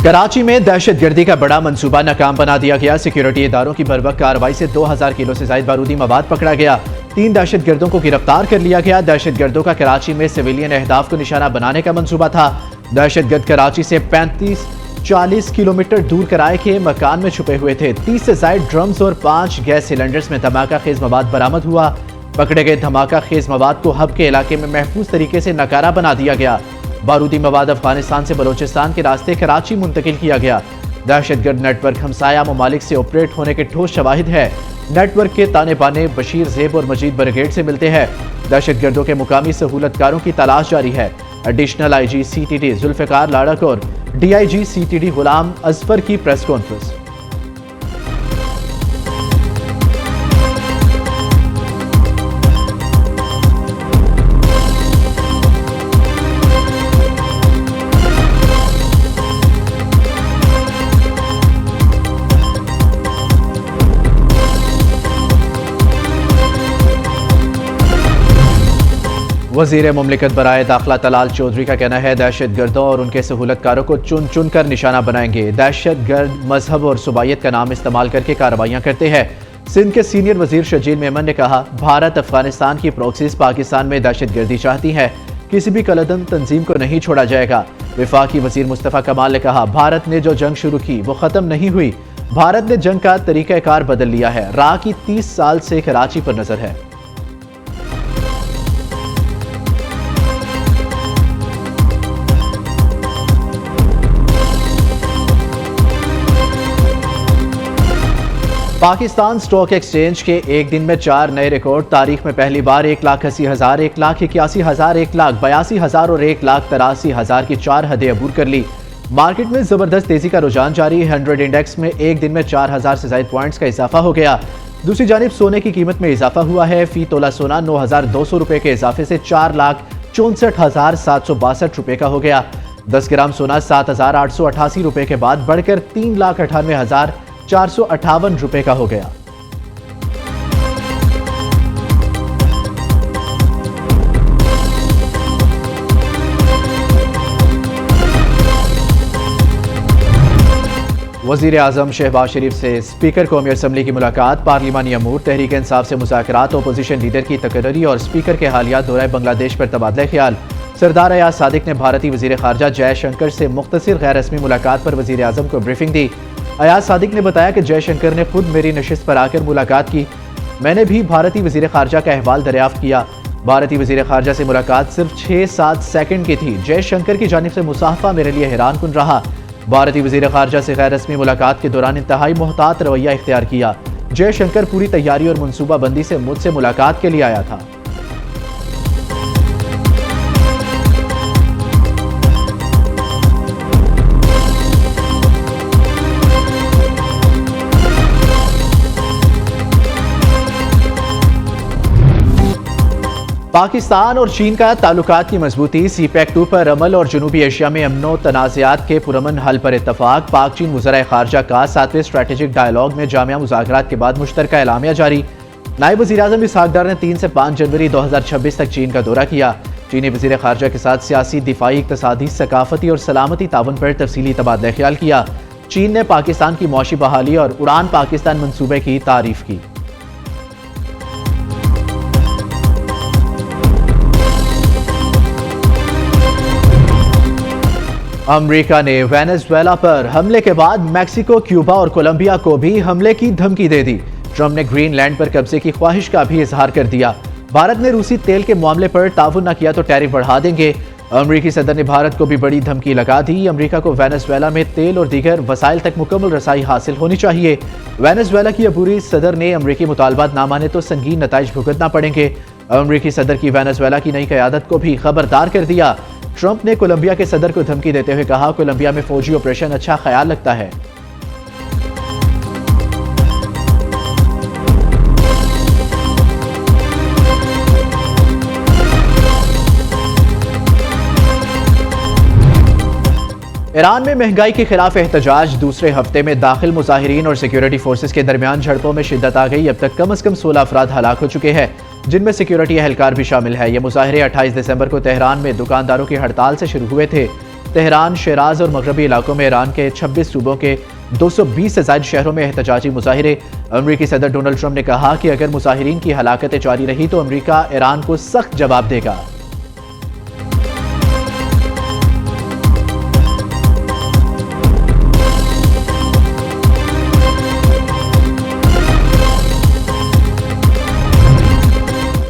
कराची में दहशतगर्दी का बड़ा मंसूबा नाकाम बना दिया गया। सिक्योरिटी इदारों की बर्वक्त कार्रवाई से 2000 किलो से ज्यादा बारूदी मवाद पकड़ा गया। 3 दहशतगर्दों को गिरफ्तार कर लिया गया। दहशतगर्दों का कराची में सिविलियन अहदाफ को निशाना बनाने का मंसूबा था। दहशतगर्द कराची से 35-40 किलोमीटर दूर किराए के मकान में छुपे हुए थे। 30 से ज्यादा ड्रम्स और 5 गैस सिलेंडर्स में धमाका खेज मवाद बरामद हुआ। पकड़े गए धमाका खेज मवाद को हब के इलाके में महफूज तरीके से नकारा बना दिया गया। बारूदी मवाद अफगानिस्तान से बलोचिस्तान के रास्ते कराची मुंतकिल किया गया। दहशतगर्द नेटवर्क हमसाया ममालिक से ऑपरेट होने के ठोस शवाहिद है। नेटवर्क के ताने बाने बशीर जेब और मजीद ब्रिगेड से मिलते हैं। दहशतगर्दों के मुकामी सहूलतकारों की तलाश जारी है। एडिशनल IG CTD जुल्फिकार लाड़क और DIG CTD गुलाम अजफर की प्रेस कॉन्फ्रेंस। वज़ीर मुमलिकत बराए दाखिला तलाल चौधरी का कहना है, दहशतगर्दों और उनके सहूलतकारों को चुन चुन कर निशाना बनाएंगे। दहशतगर्द मजहब और सुबायत का नाम इस्तेमाल करके कार्रवाइयाँ करते हैं। सिंध के सीनियर वजीर शजील मेमन ने कहा, भारत अफगानिस्तान की प्रॉक्सीज पाकिस्तान में दहशतगर्दी चाहती है। किसी भी कलदम तंजीम को नहीं छोड़ा जाएगा। वफाकी वजीर मुस्तफ़ा कमाल ने कहा, भारत ने जो जंग शुरू की वो ख़त्म नहीं हुई। भारत ने जंग का तरीक़ाकार बदल लिया है। राह की 30 साल से कराची पर नजर है। पाकिस्तान स्टॉक एक्सचेंज के एक दिन में 4 नए रिकॉर्ड। तारीख में पहली बार 1,80,000, 1,81,000, 1,82,000 और 1,83,000 की 4 हदें अबूर कर ली। मार्केट में जबरदस्त तेजी का रुझान जारी। 100 इंडेक्स में एक दिन में 4,000 से ज्यादा पॉइंट्स का इजाफा हो गया। दूसरी जानिब सोने की कीमत में इजाफा हुआ है। फी तोला सोना 9,200 रुपए के इजाफे से 4,64,762 रुपए का हो गया। 10 ग्राम सोना 7,888 रुपए के बाद बढ़कर 3,98,458 रुपए का हो गया। वज़ीर आज़म शहबाज शरीफ से स्पीकर कौमी असम्बली की मुलाकात। पार्लिमानी अमूर, तहरीक इंसाफ से मुज़ाकरात, अपोजिशन लीडर की तकर्री और स्पीकर के हालिया दौरे बांग्लादेश पर तबादला ख्याल। सरदार अयाज सादिक ने भारतीय वज़ीर ख़ारजा जयशंकर से मुख्तसर गैर रस्मी मुलाकात पर वज़ीर आज़म को ब्रीफिंग दी। अयाज सादिक ने बताया कि जयशंकर ने खुद मेरी नशिस्त पर आकर मुलाकात की। मैंने भी भारतीय वज़ीर ख़ारजा का अहवाल दरियाफ्त किया। भारतीय वज़ीर ख़ारजा से मुलाकात सिर्फ 6-7 सेकंड की थी। जयशंकर की जानिब से मुसाफा मेरे लिए हैरान कुन रहा। भारतीय वज़ीर ख़ारजा से गैर रस्मी मुलाकात के दौरान इंतहाई मोहतात रवैया इख्तियार किया। जयशंकर पूरी तैयारी और मनसूबाबंदी से मुझसे मुलाकात के लिए आया था। पाकिस्तान और चीन का ताल्लुकात की मजबूती। CPEC-2 पर अमल और जनूबी एशिया में अमनो तनाज़ात के पुरअमन हल पर इत्तफाक। पाक चीन वज़राए ख़ारजा का 7वें स्ट्रेटेजिक डायलॉग में जामिया मुज़ाकरात के बाद मुश्तरका एलामिया जारी। नायब वज़ीर आज़म इसहाक डार ने 3 से 5 जनवरी 2026 तक चीन का दौरा किया। चीनी वज़ीर ख़ारजा के साथ सियासी, दिफाई, इक़्तिसादी, सकाफती और सलामती ताउन पर तफसीली तबादला ख्याल किया। चीन ने पाकिस्तान की मौशी बहाली और उड़ान पाकिस्तान मनसूबे की तारीफ की। अमेरिका ने वेनेजुएला पर हमले के बाद मैक्सिको, क्यूबा और कोलंबिया को भी हमले की धमकी दे दी। ट्रंप ने ग्रीनलैंड पर कब्जे की ख्वाहिश का भी इजहार कर दिया। भारत ने रूसी तेल के मामले पर ताउन न किया तो टैरिफ बढ़ा देंगे। अमेरिकी सदर ने भारत को भी बड़ी धमकी लगा दी। अमेरिका को वेनेजुएला में तेल और दीगर वसाइल तक मुकम्मल रसाई हासिल होनी चाहिए। वेनेजुएला की अबूरी सदर ने अमेरिकी मुतालबात ना माने तो संगीन नताइज भुगतना पड़ेंगे। अमेरिकी सदर की वेनेजुएला की नई क़यादत को भी खबरदार कर दिया। ट्रंप ने कोलंबिया के सदर को धमकी देते हुए कहा, कोलंबिया में फौजी ऑपरेशन अच्छा ख्याल लगता है। ईरान में महंगाई के खिलाफ एहतजाज दूसरे हफ्ते में दाखिल। मुजाहिरीन और सिक्योरिटी फोर्सेस के दरमियान झड़पों में शिद्दत आ गई। अब तक कम से कम 16 अफराद हलाक हो चुके हैं। जिनमें सिक्योरिटी एहलकार भी शामिल है। ये मुजाहरे 28 दिसंबर को तेहरान में दुकानदारों की हड़ताल से शुरू हुए थे। तेहरान, शिराज और मगरबी इलाकों में ईरान के 26 सूबों के 220 से ज्यादा शहरों में एहतजाजी मुजाहिरे। अमरीकी सदर डोनाल्ड ट्रंप ने कहा कि अगर मुजाहिरीन की हलाकतें जारी रही तो अमरीका ईरान को सख्त जवाब देगा।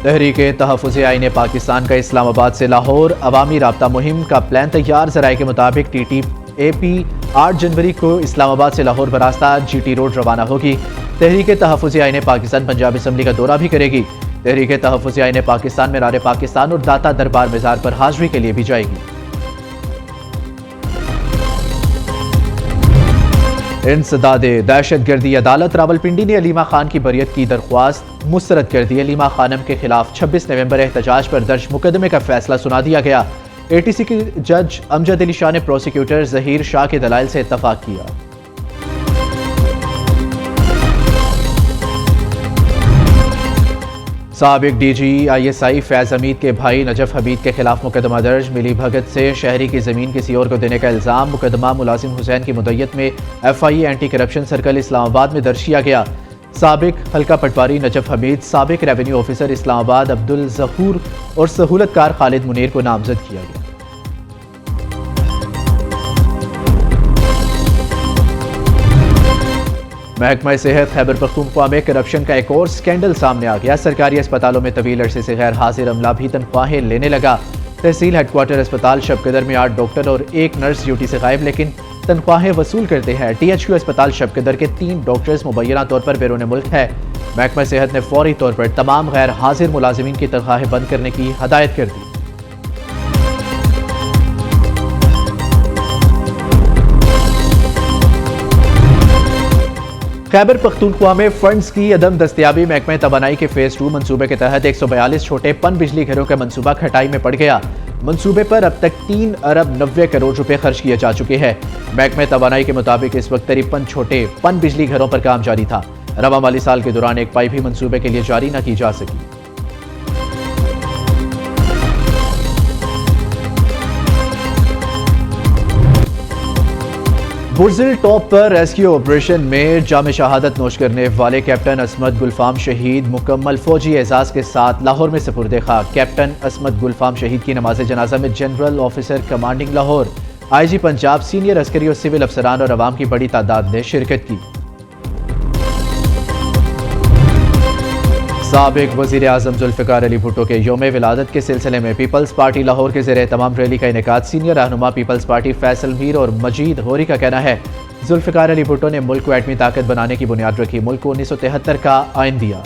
तहरीके तहफ़्फ़ुज़ आईन पाकिस्तान का इस्लामाबाद से लाहौर अवामी राब्ता मुहिम का प्लान तैयार। ज़राए के मुताबिक TTAP 8 जनवरी को इस्लामाबाद से लाहौर बरास्ता GT रोड रवाना होगी। तहरीके तहफ़्फ़ुज़ आईन पाकिस्तान पंजाब असम्बली का दौरा भी करेगी। तहरीके तहफ़्फ़ुज़ आईन पाकिस्तान में मीनार पाकिस्तान और दाता दरबार मज़ार पर हाज़िरी के लिए भी जाएगी। इंसदादे दहशतगर्दी अदालत रावलपिंडी ने अलीमा खान की बरियत की दरख्वास्त मुस्तरद कर दी। अलीमा खानम के खिलाफ 26 नवंबर एहतजाज पर दर्ज मुकदमे का फैसला सुना दिया गया। ATC के जज अमजद अली शाह ने प्रोसिक्यूटर जहीर शाह के दलाइल से इत्तफाक किया। साबिक DG ISI फैज हमीद के भाई नजफ हमीद के खिलाफ मुकदमा दर्ज। मिली भगत से शहरी की जमीन किसी और को देने का इल्जाम। मुकदमा मुलाजिम हुसैन की मुद्दत में FIA anti corruption circle Islamabad में दर्ज किया गया। साबिक हल्का पटवारी नजफ हमीद, साबिक रेवेन्यू ऑफिसर इस्लामाबाद अब्दुल जहूर और सहूलतकार खालिद मुनीर को नामजद किया गया। महकमा सेहत खैबर पख्तूनख्वा में करप्शन का एक और स्कैंडल सामने आ गया। सरकारी अस्पतालों में तवील अरसे से गैर हाजिर अमला भी तनख्वाहें लेने लगा। तहसील हेडक्वार्टर अस्पताल शबकदर में 8 डॉक्टर और 1 नर्स ड्यूटी से गायब, लेकिन तनख्वाहें वसूल करते हैं। THQ अस्पताल शबकदर के 3 डॉक्टर्स मुबैना तौर पर बैरून मुल्क है। महकमा सेहत ने फौरी तौर पर तमाम गैर हाजिर मुलाजिमीन की तनख्वाहें बंद करने की हदायत कर दी। खैबर पख्तूनख्वा में फंड्स की अदम दस्तियाबी। महकमा तवानाई के फेज 2 मंसूबे के तहत 142 छोटे पन बिजली घरों का मंसूबा खटाई में पड़ गया। मंसूबे पर अब तक 3 अरब 90 करोड़ रुपए खर्च किए जा चुके हैं। महकमा तवानाई के मुताबिक इस वक्त 53 छोटे पन बिजली घरों पर काम जारी था। रवा माली साल के दौरान एक पाई भी मंसूबे के लिए जारी न की जा सकी। बुर्जिल टॉप पर रेस्क्यू ऑपरेशन में जाम शहादत नोश करने वाले कैप्टन असमत गुलफाम शहीद मुकम्मल फौजी एजाज के साथ लाहौर में सपुर्दे खाक। कैप्टन असमत गुलफाम शहीद की नमाज जनाजा में general officer commanding Lahore, IG Punjab, senior Askari और सिविल अफसरान और अवाम की बड़ी तादाद ने शिरकत की। साबिक वज़ीर आज़म जुल्फ़िकार अली भुट्टो के यौम विलादत के सिलसिले में पीपल्स पार्टी लाहौर के ज़ेरे तमाम रैली का इनेकाद। सीनियर रहनुमा पीपल्स पार्टी फैसल मीर और मजीद होरी का कहना है जुल्फ़िकार अली भुट्टो ने मुल्क को एटमी ताकत बनाने की बुनियाद रखी, मुल्क को 1973 का आइन दिया।